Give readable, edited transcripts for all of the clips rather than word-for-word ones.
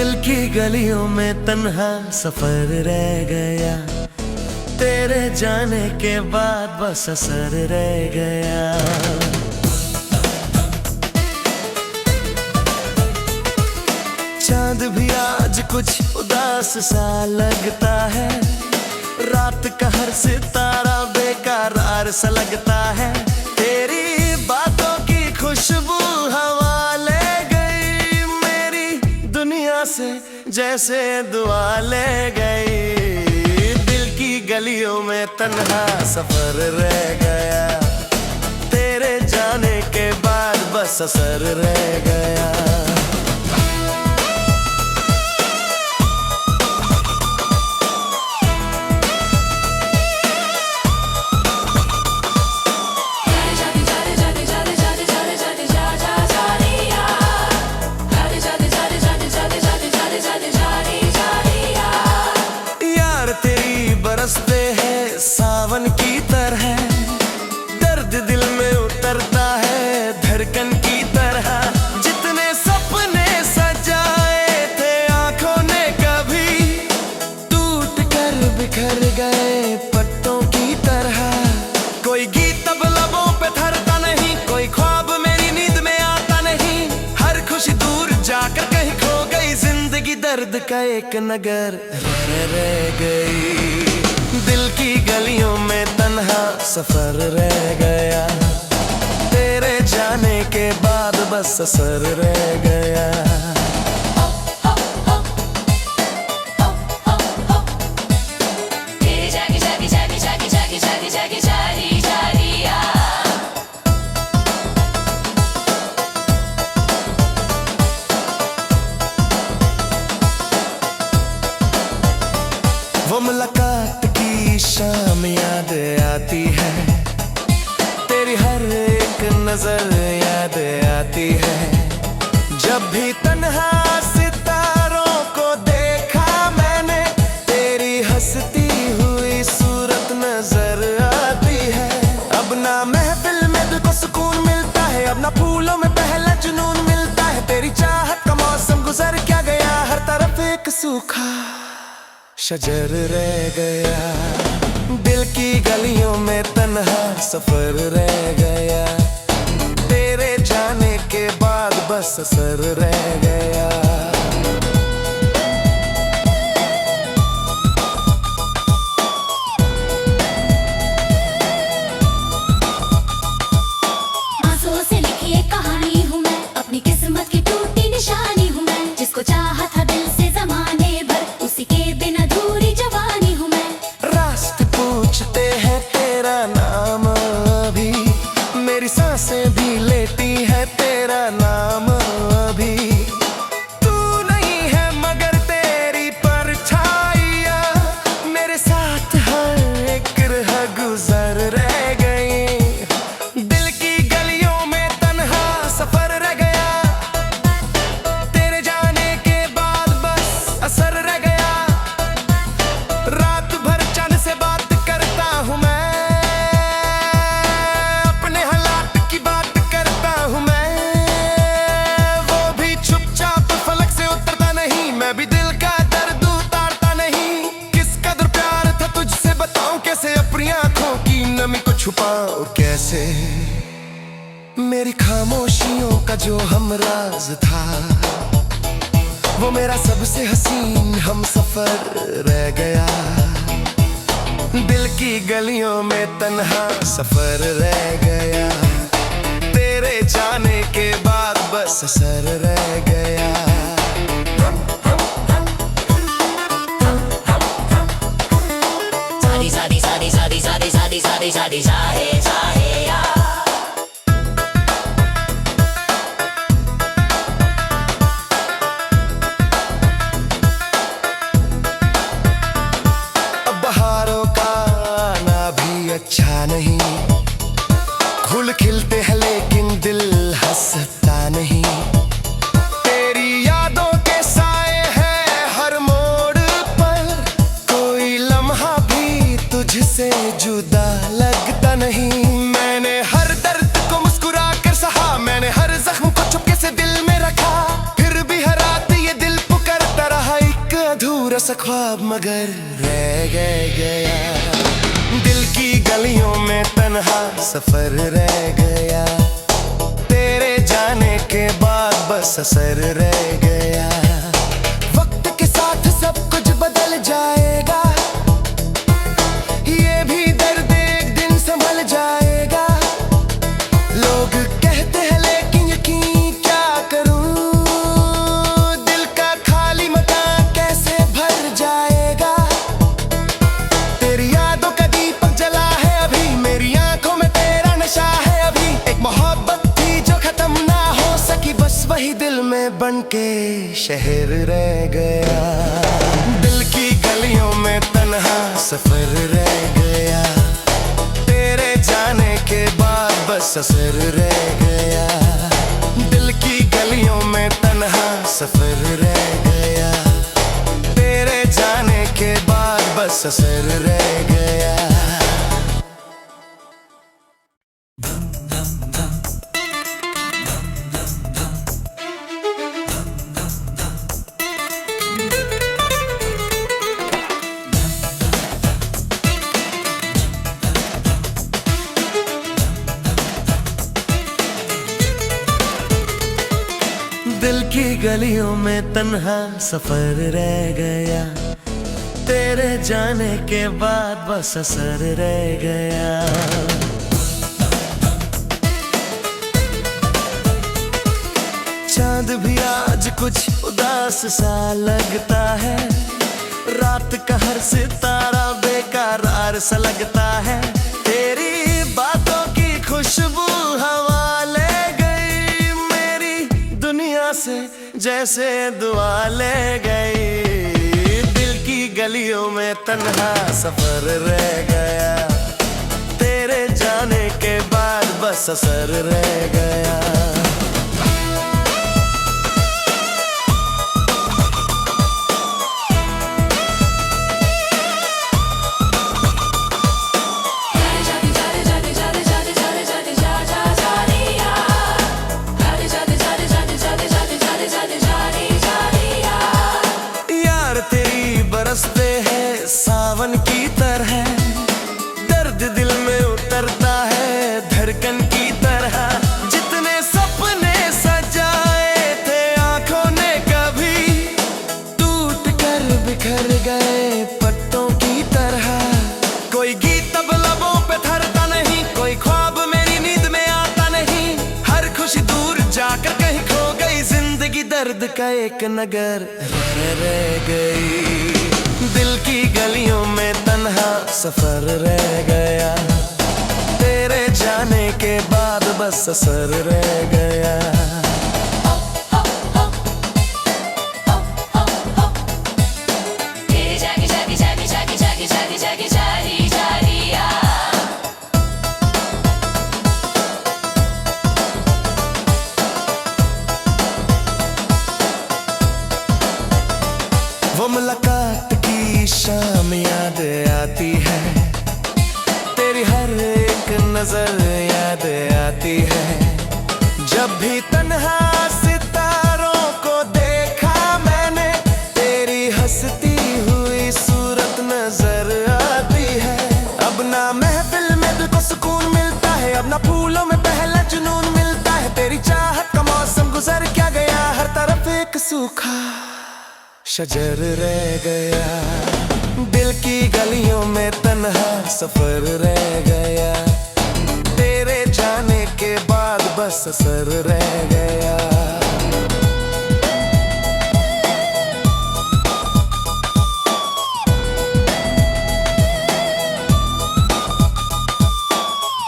दिल की गलियों में तन्हा सफर रह गया, तेरे जाने के बाद बस असर रह गया। चांद भी आज कुछ उदास सा लगता है, रात का हर सितारा बेकरार सा लगता है। तेरी बातों की खुशबू हवा ले गई, मेरी दुनिया से जैसे दुआ ले गई। दिल की गलियों में तन्हा सफर रह गया, तेरे जाने के बाद बस असर रह गया। बरसते हैं सावन की तरह, दर्द दिल में उतरता है धड़कन की तरह। जितने सपने सजाए थे आंखों ने कभी, टूट कर बिखर गए पत्तों की तरह। कोई गीत अब लबों पे थरता नहीं, कोई ख्वाब मेरी नींद में आता नहीं। हर खुशी दूर जाकर कहीं खो गई, जिंदगी दर्द का एक नगर रह गई। दिल की गलियों में तन्हा सफर रह गया, तेरे जाने के बाद बस असर रह गया। वो मुलाकात की शाम याद आती है, तेरी हर एक नजर याद आती है। जब भी तन्हा सितारों को देखा मैंने, तेरी हंसती हुई सूरत नजर आती है। अब ना महफिल में दिल को सुकून मिलता है, अब ना फूलों में पहला जुनून मिलता है। तेरी चाहत का मौसम गुजर क्या गया, हर तरफ एक सूखा शजर रह गया। दिल की गलियों में तन्हा सफर रह गया, तेरे जाने के बाद बस असर रह गया। आंसुओं से लिखी एक कहानी हूँ मैं, अपनी किस्मत की टूटी निशानी हूँ मैं। जिसको चाहा था दिल से ज़माने भर, उसी के बिना सांसें भी लेती है तेरा नाम अभी। तू नहीं है मगर तेरी परछाइयाँ मेरे साथ हर एक राह गुजर रह गई। दिल की गलियों में तन्हा सफर रह गया, तेरे जाने के बाद बस असर रह गया। रात भर चांद से बात करता हूँ मैं, भी दिल का दर्द उतारता नहीं। किस कदर प्यार था तुझसे बताऊं कैसे, अपनी आंखों की नमी को छुपाऊं कैसे। मेरी खामोशियों का जो हमराज था, वो मेरा सबसे हसीन हम सफर रह गया। दिल की गलियों में तन्हा सफर रह गया, तेरे जाने के बाद बस असर रह गया। अब बहारों का आना भी अच्छा नहीं, फूल खिलते हैं लेकिन दिल हंसता नहीं। तेरी यादों के साए हैं हर मोड़ पर, कोई लम्हा भी तुझसे जुदा लगता नहीं। ख्वाब मगर रह गया। दिल की गलियों में तन्हा सफर रह गया। तेरे जाने के बाद बस असर रह गया। वक्त के साथ सब कुछ बदल जाएगा, ये भी दर्द एक दिन संभल जाएगा। लोग कहते हैं लेकिन यकीन क्या करूं, दिल का खाली मकान कैसे भर जाएगा। तेरी यादों का दीपक जला है अभी, मेरी आंखों में तेरा नशा है अभी। एक मोहब्बत थी जो खत्म ना हो सकी, बस वही दिल में बनके शहर रह गया। दिल की गलियों में तन्हा सफर रह गया। तेरे जाने के बाद बस असर रह गया। दिल की गलियों में तन्हा सफर रह गया। तेरे जाने के बाद बस असर रह गया। दिल की गलियों में तन्हा सफर रह गया। तेरे जाने के बाद बस असर रह गया। चांद भी आज कुछ उदास सा लगता है। रात का हर सितारा बेकरार सा लगता है। तेरी बातों की खुशबू हवा ले गई मेरी दुनिया से, जैसे दुआ ले गई। दिल की गलियों में तन्हा सफर रह गया। तेरे जाने के बाद बस असर रह गया। बरसते हैं सावन की तरह, दर्द दिल में उतरता है धड़कन की तरह। जितने सपने सजाए थे आंखों ने कभी, टूट कर बिखर गए पत्तों की तरह। कोई गीत अब लबों पे ठहरता नहीं, कोई ख्वाब मेरी नींद में आता नहीं। हर खुशी दूर जाकर कहीं खो गई, जिंदगी दर्द का एक नगर रह गई। दिल की गलियों में तन्हा सफर रह गया। तेरे जाने के बाद बस असर रह गया। वो मुलाकात की शाम याद आती है, तेरी हर एक नजर याद आती है। जब भी तन्हा सितारों को देखा मैंने, तेरी हंसती हुई सूरत नजर आती है। अब ना महफिल में दिल को सुकून मिलता है, अब ना फूलों में पहला जुनून मिलता है। तेरी चाहत का मौसम गुजर क्या गया, हर तरफ एक सूखा शजर रह गया। दिल की गलियों में तन्हा सफर रह गया। तेरे जाने के बाद बस असर रह गया।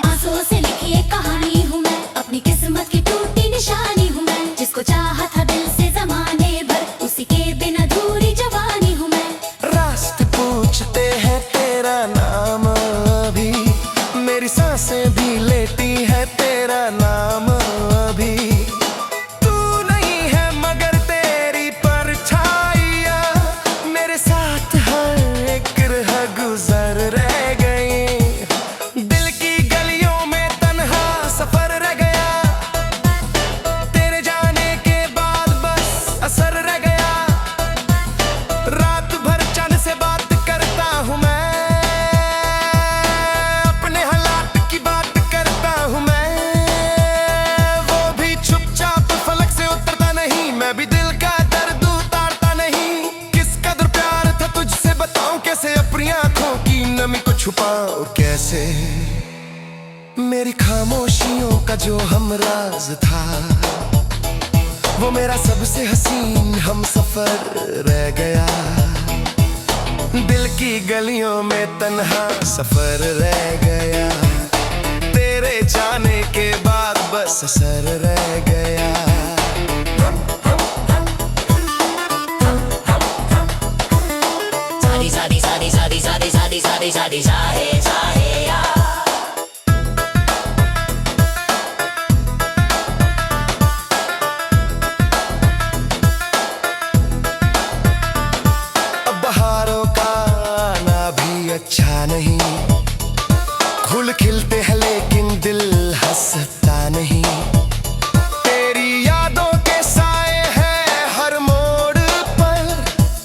आंसुओं से लिखी एक कहानी हूँ मैं, अपनी किस्मत की टूटी निशानी हूँ मैं। जिसको चाहा था दिल से ज़माने भर, उसी के बिन अधूरी जवानी हूँ मैं। रास्ते पूछते हैं तेरा नाम अभी, मेरी सांसें भी लेती है तेरा नाम अभी। तू नहीं है मगर तेरी परछाइयाँ मेरे साथ हर एक राह गुजर रह गई। दिल की गलियों में तन्हा सफर रह गया। राज था, वो मेरा सबसे हसीन हम सफर रह गया। दिल की गलियों में तन्हा सफर रह गया, तेरे जाने के बाद बस असर रह गया। सादी सादी सादी सादी सादी सादी सादी चाहे चाहे यार। अब बहारों का आना भी अच्छा नहीं, फूल खिलते हैं लेकिन दिल हंसता नहीं। तेरी यादों के साए हैं हर मोड़ पर,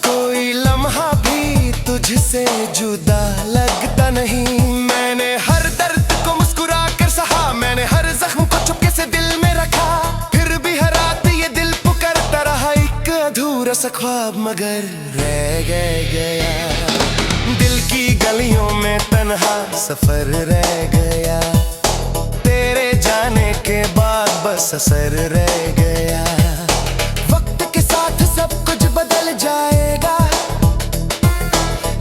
कोई लम्हा भी तुझसे जुदा लगता नहीं। मैंने हर दर्द को मुस्कुरा कर सहा, मैंने हर जख्म को चुपके से दिल में रखा, फिर भी हर रात ये दिल पुकारता रहा, एक अधूरा सा ख्वाब मगर रह गया। दिल की गलियों में तन्हा सफर रह गया, तेरे जाने के बाद बस असर रह गया। वक्त के साथ सब कुछ बदल जाएगा,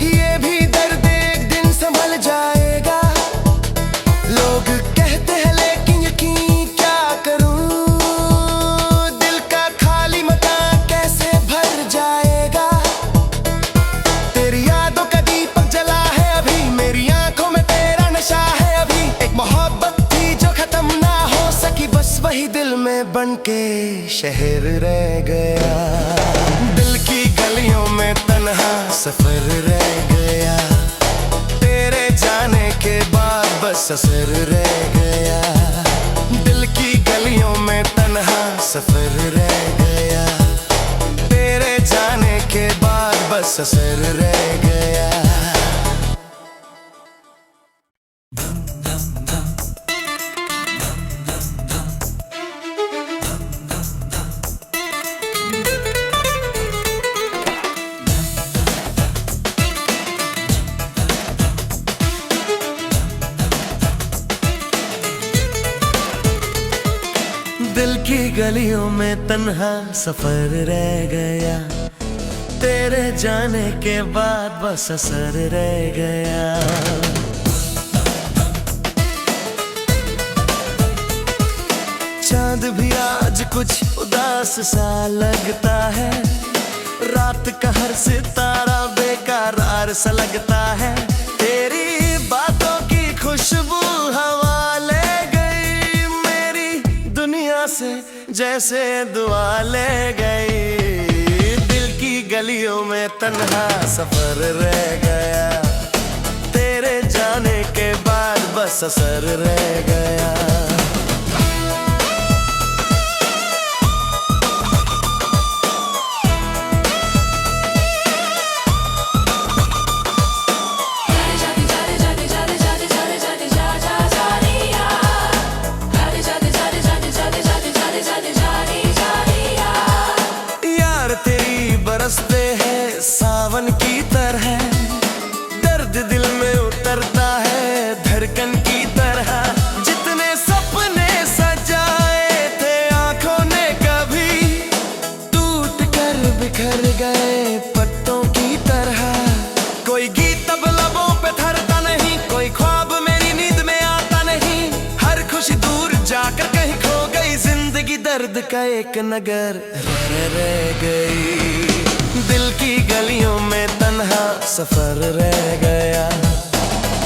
ये भी दर्द एक दिन संभल जाएगा। लोग कहते हैं लेकिन यकीन क्या करूं, दिल का खाली मकान कैसे भर जाएगा। तेरी यादों का दीपक जला है अभी, मेरी आंखों में तेरा नशा है अभी। एक मोहब्बत थी जो खत्म ना हो सकी, बस वही दिल में बनके शहर रह गया। दिल की गलियों में तन्हा सफर रह गया, तेरे जाने के बाद बस असर रह गया। दिल की गलियों में तन्हा सफर रह गया, तेरे जाने के बाद बस असर रह गया। दिल की गलियों में तन्हा सफर रह गया, तेरे जाने के बाद बस असर रह गया। चांद भी आज कुछ उदास सा लगता है, रात का हर सितारा बेकरार सा लगता है। तेरी बातों की खुशबू हवा ले गई, मेरी दुनिया से जैसे दुआ ले गई। दिल की गलियों में तन्हा सफर रह गया, तेरे जाने के बाद बस असर रह गया। बरसते हैं सावन की तरह, दर्द दिल में उतरता है धड़कन की तरह। जितने सपने सजाए थे आंखों ने कभी, टूट कर बिखर गए पत्तों की तरह। कोई गीत अब लबों पे ठहरता नहीं, कोई ख्वाब मेरी नींद में आता नहीं। हर खुशी दूर जाकर कहीं खो गई, जिंदगी दर्द का एक नगर रह गई। दिल की गलियों में तन्हा सफर रह गया,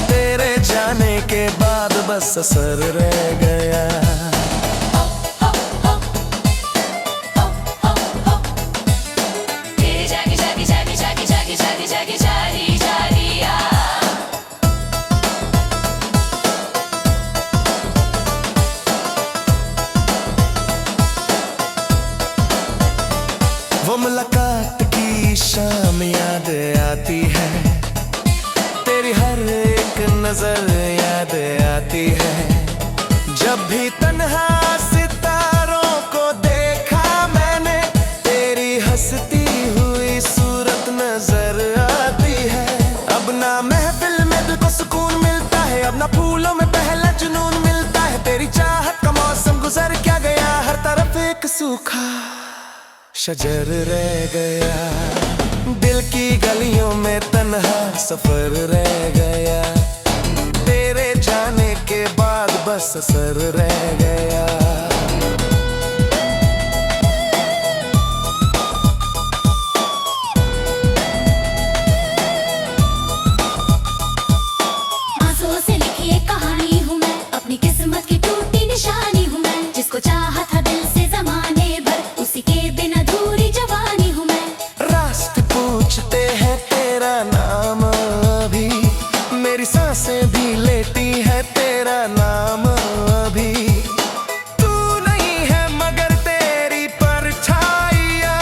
तेरे जाने के बाद बस असर रह गया। वो मुलाकात की शाम याद आती है, तेरी हर एक नजर याद आती है। जब भी तन्हा सितारों को देखा मैंने, तेरी हंसती हुई सूरत नजर आती है। अब ना महफिल में दिल को सुकून मिलता है, अब ना फूलों में पहला जुनून मिलता है। तेरी चाहत का मौसम गुजर सूखा शजर रह गया, दिल की गलियों में तन्हा सफर रह गया, तेरे जाने के बाद बस असर रह गया। आंसुओं से लिखी एक कहानी हूँ मैं, अपनी किस्मत की टूटी निशानी हूँ मैं, जिसको चाहा था दिल से ज़माने भर, उसी के बिन अधूरी जवानी हूँ मैं। रास्ते पूछते हैं तेरा नाम अभी, मेरी सांसें भी लेती है तेरा नाम अभी, तू नहीं है मगर तेरी परछाइयाँ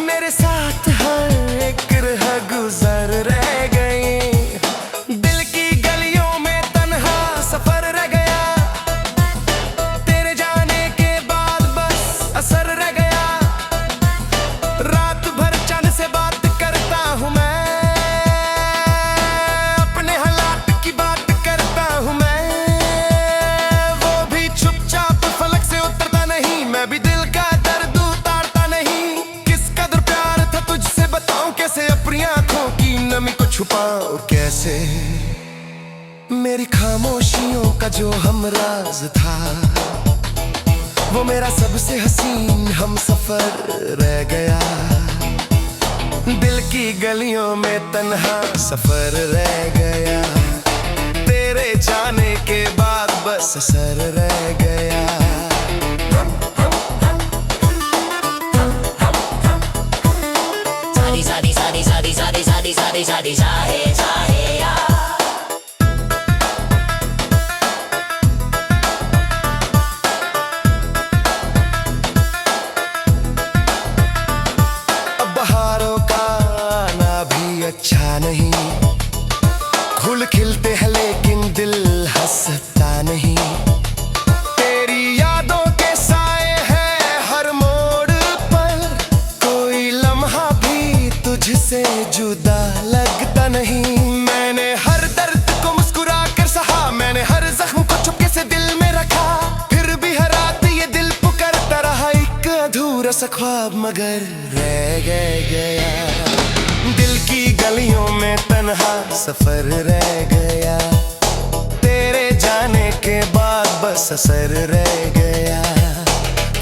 मेरे साथ हर एक राह गुजर रह गई, दिल की गलियों में तन्हा सफर रह गया, तेरे जाने के बाद बस असर रह गया, रात भर चांद से बात करता हूँ मैं, अपने हालात की बात करता हूँ मैं, वो भी चुपचाप फलक से उतरता नहीं, मैं भी दिल का दर्द उतारता नहीं, किस कदर प्यार था तुझसे बताऊं कैसे, अपनी आंखों की नमी को छुपाऊं कैसे, मेरी खामोशियों का जो हमराज था वो मेरा सबसे हसीन हम सफर रह गया, दिल की गलियों में तन्हा सफर रह गया, तेरे जाने के बाद बस असर रह गया। शादी शादी शादी शादी शादी शादी शादी चाहे चाहे यार। अब बहारों का आना भी अच्छा नहीं, फूल खिलते हैं लेकिन दिल हंसता नहीं, तेरी यादों के साए हैं हर मोड़ पर, कोई लम्हा भी तुझसे जुदा लगता नहीं, मैंने हर दर्द को मुस्कुरा कर सहा, मैंने हर जख्म को चुपके से दिल में रखा, फिर भी हर रात ये दिल पुकारता रहा, एक अधूरा सा ख्वाब मगर रह गया, दिल की गलियों में तन्हा सफर रह गया, तेरे जाने के बाद बस असर रह गया,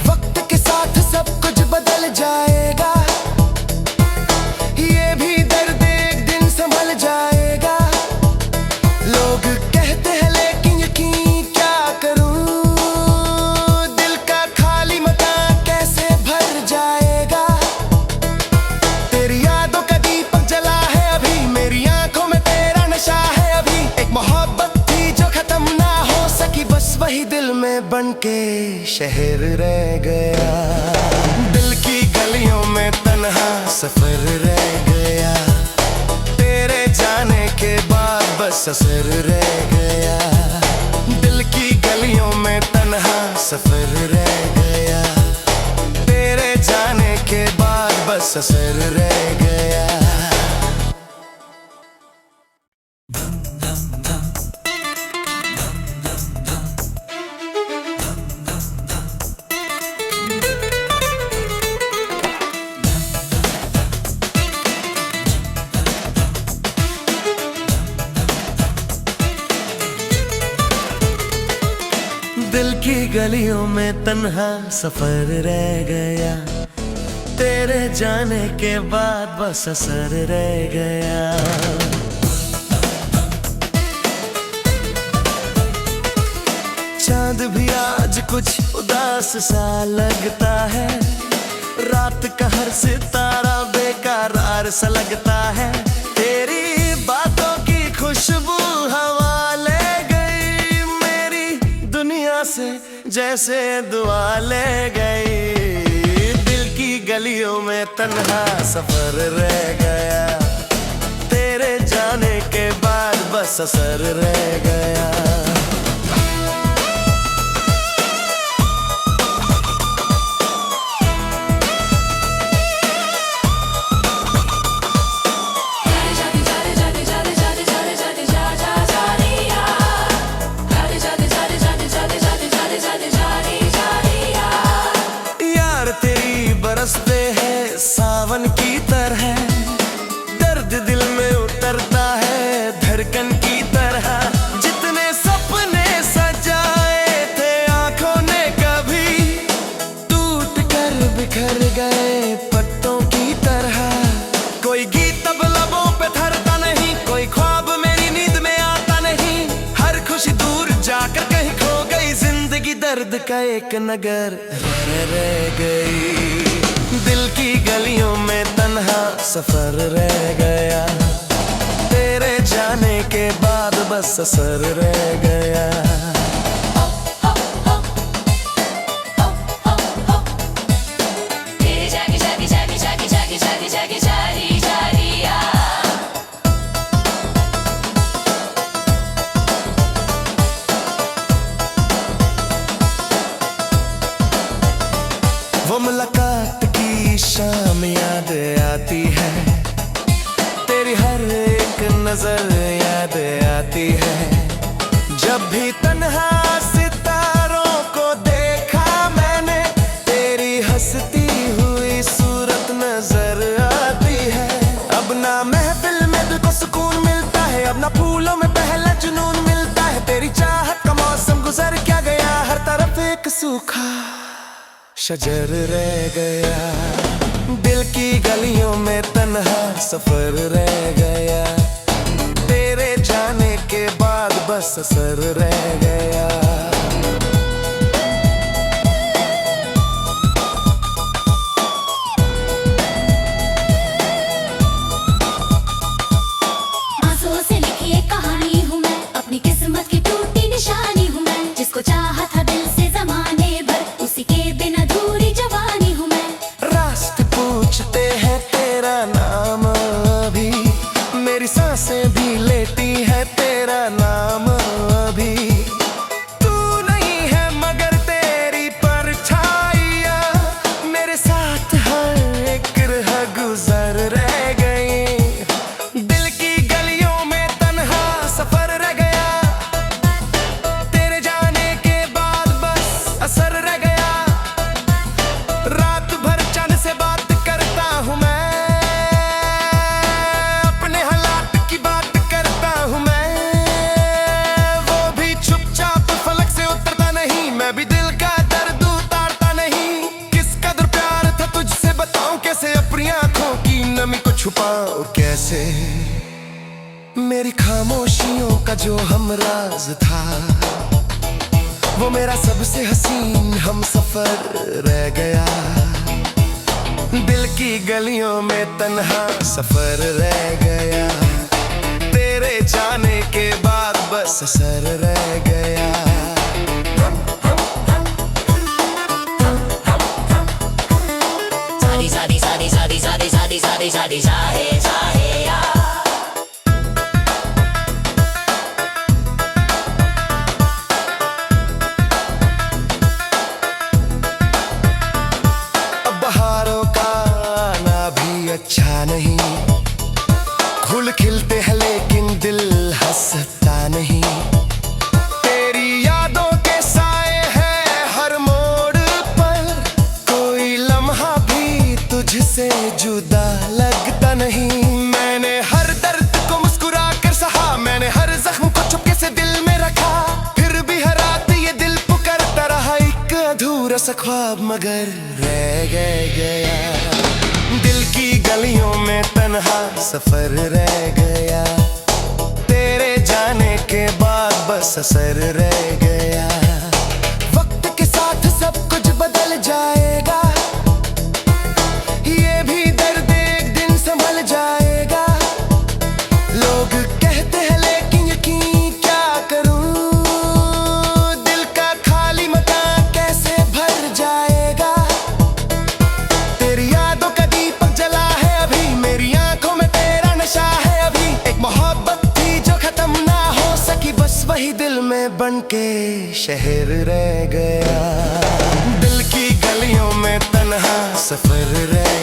वक्त के साथ सब कुछ बदल जाएगा, ये भी दर्द एक दिन संभल जाएगा, लोग कहते हैं लेकिन यकीन क्या करूं, दिल का खाली मकान कैसे भर जाएगा, तेरी यादों का दीपक जला है अभी, मेरी आंखों में तेरा नशा है अभी, एक मोहब्बत थी जो खत्म ना हो सकी, बस वही दिल में बन के शहर रह गया, दिल की गलियों में तन्हा सफर रह गया, तेरे जाने के बाद बस असर रह गया, दिल की गलियों में तन्हा सफर रह गया, तेरे जाने के बाद बस असर रह गया। दिल की गलियों में तन्हा सफर रह गया, तेरे जाने के बाद बस असर रह गया। चांद भी आज कुछ उदास सा लगता है, रात का हर सितारा बेकरार सा लगता है, तेरी बातों की खुशबू हवा ले गई मेरी दुनिया से, जैसे दुआ ले गई, दिल की गलियों में तन्हा सफर रह गया, तेरे जाने के बाद बस असर रह गया। यार बिखर गए पत्तों की तरह। कोई गीत अब लबों पे धरता नहीं, कोई ख्वाब मेरी नींद में आता नहीं। हर खुशी दूर जाकर कहीं खो गई, जिंदगी दर्द का एक नगर रह गई। दिल की गलियों में तन्हा सफर रह गया, तेरे जाने के बाद बस असर रह गया। वो मुलाकात की शाम याद आती है, तेरी हर एक नजर याद आती है। जब भी तन्हा सितारों को देखा मैंने, तेरी हंसती हुई सूरत नजर आती है। अब ना महफिल में दिल को सुकून मिलता है, अब ना फूलों में पहला जुनून मिलता है। तेरी चाहत का मौसम गुजर क्या गया, हर तरफ एक सूखा शजर रह गया। दिल की गलियों में तन्हा सफर रह गया, तेरे जाने के बाद बस असर रह गया। आंसुओं से लिखी एक कहानी हूँ मैं, अपनी किस्मत की टूटी निशानी हूँ मैं। जिसको चाहा था दिल से ज़माने भर, उसी के बिना अधूरी जवानी हूँ मैं। रास्ते पूछते हैं तेरा नाम अभी, मेरी सांसें भी लेती है तेरा नाम अभी। तू नहीं है मगर तेरी परछाइयाँ मेरे साथ हर एक राह गुजर रह गई। दिल की गलियों में तन्हा सफर रह गया, तेरे जाने के बाद बस असर रह गया। रात भर चांद से बात करता हूँ मैं, अपने हालात की बात करता हूँ मैं। वो भी चुपचाप फलक से उतरता नहीं, मैं भी दिल का दर्द उतारता नहीं। किस कदर प्यार था तुझसे बताऊं कैसे, अपनी आंखों की नमी को छुपाऊं कैसे। मेरी खामोशियों का जो हमराज था, वो मेरा सबसे हसीन हम सफर रह गया। दिल की गलियों में तन्हा सफर रह गया, तेरे जाने के बाद बस असर रह गया। अब बहारों का आना भी अच्छा नहीं, फूल खिलते हैं लेकिन दिल हंसता नहीं। तेरी यादों के साए हैं हर मोड़ पर, कोई लम्हा भी तुझसे जुदा लगता नहीं। मैंने हर दर्द को मुस्कुरा कर सहा, मैंने हर जख्म को चुपके से दिल में रखा। फिर भी हर रात ये दिल पुकारता रहा, एक अधूरा सा ख्वाब मगर रह गया। दिल की गलियों में तन्हा सफर रह गया, तेरे जाने के बाद बस असर रह गया। वक्त के साथ सब कुछ बदल जाएगा, ये भी दर्द एक दिन संभल जाएगा। लोग कहते हैं लेकिन यकीन क्या करूं, दिल का खाली मकान कैसे भर जाएगा। तेरी यादों का दीपक जला है अभी, मेरी आंखों में तेरा नशा है अभी। एक मोहब्बत थी जो खत्म ना हो सकी, बस वही दिल में बनके शहर रह गया। दिल की गलियों में तन्हा सफर रह